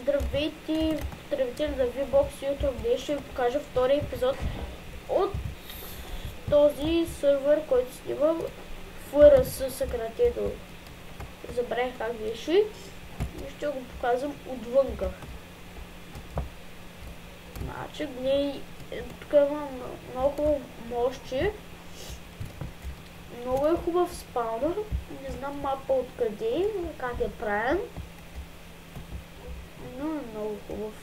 Здравейте, потребители на VBOX YouTube. Днес ще ви покажа втори епизод от този сървър, който снимам FRS съкратено. Забравих как беше и ще го показвам отвънка. Значи, гледай, тук има много хубаво мощче. Много е хубав спаунър. Не знам мапа откъде, как е правен. Но е много хубав.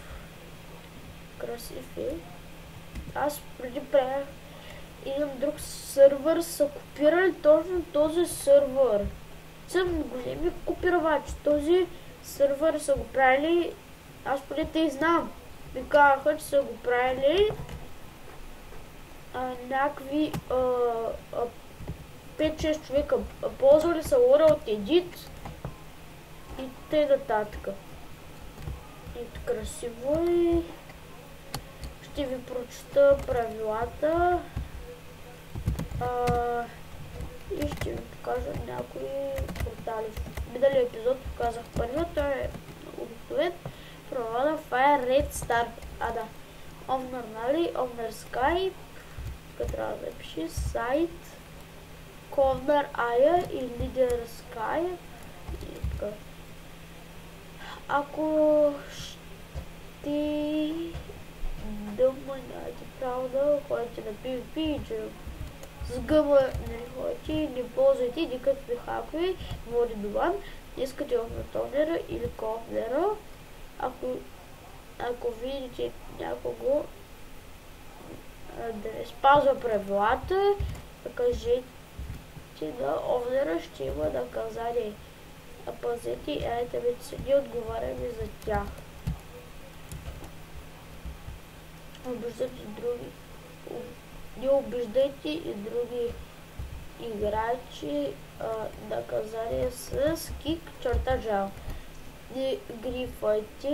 Красив е. Аз преди правях един друг сървър, са копирали точно този сървър. Съм големи копировачи. Този сървър са го правили, аз преди те знам. Ми казаха, че са го правили някакви 5-6 човека. Ползвали са World Edit и т.н. нататък. И красиво е. Ще ви прочета правилата и ще ви покажа някои портали. В миналия епизод показах първият, той е обикновен. Правилата Fire Red Star. Да. Owner, нали? Owner Skype. Тук трябва да напиши сайт. Corner Aya и Leader Sky. И така. Ако ще нямате право да ходите на PvP и че с гъма не ходите, не ползвайте никакви хакове, води до ван, не искате овнатонера или ковнера. Ако видите някого да не спазва правилата, да кажете на овнера, ще има наказание. Пазете и айтемите, ние отговаряме за тях. Не обиждайте и други играчи. Наказание с кик, черта жал. Не грифайте,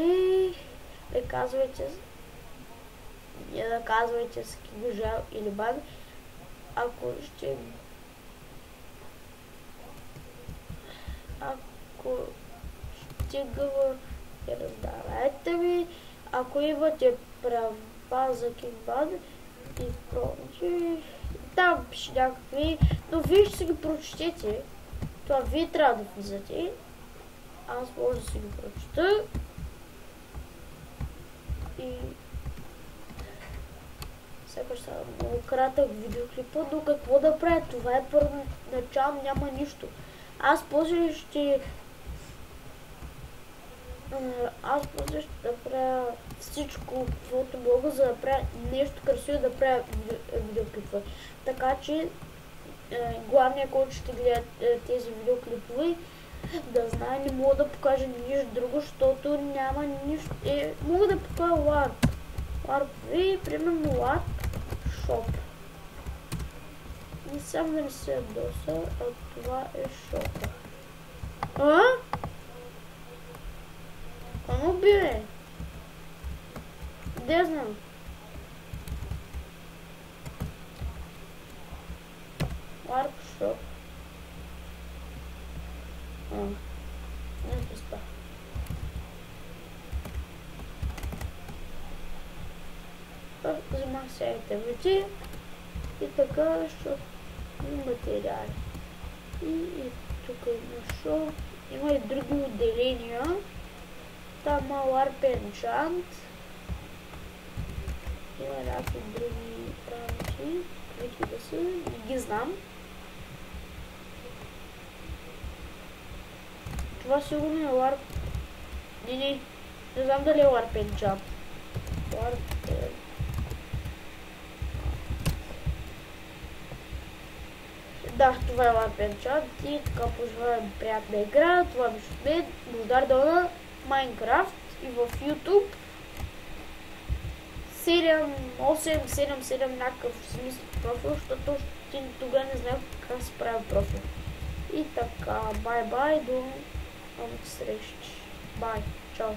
не наказвайте с кик, жал или бан. Ако стига и раздавайте ми. Ако имате права за кикбан и прочи, там пише някакви, но вие ще си ги прочетете. Това вие трябва да влизате. Аз може да си ги прочета. И сега ще става много кратък видеоклипа, но какво да правя? Това е първоначално, няма нищо. Аз после ще направя всичко, каквото мога, за да направя нещо красиво, да правя видеоклипове. Така че главният, който ще гледа тези видеоклипове, да знае, не мога да покажа нищо друго, защото няма нищо. Мога да покажа LARP. LARP и примерно LARP Shop. Не сам да не се ядоса, а това е шопа. Кому бе? Де знам? Workshop. Не пуста. Взимах се айтемите и така, защото материали. И тук има шоу. Има и други отделения. Там има LARP Enchant. Има някакви други работи, които да са, не ги знам. Това сигурно е LARP. Не знам дали е LARP Enchant. Да, това е LARP Enchant и така пожелавам приятна игра. Това беше от мен, Бождар Дона, Майнкрафт и в YouTube 7-8-7-7 някакъв смисъл профил, защото тогава не знам как се прави профил. И така, бай-бай, до новите срещи. Бай, чао.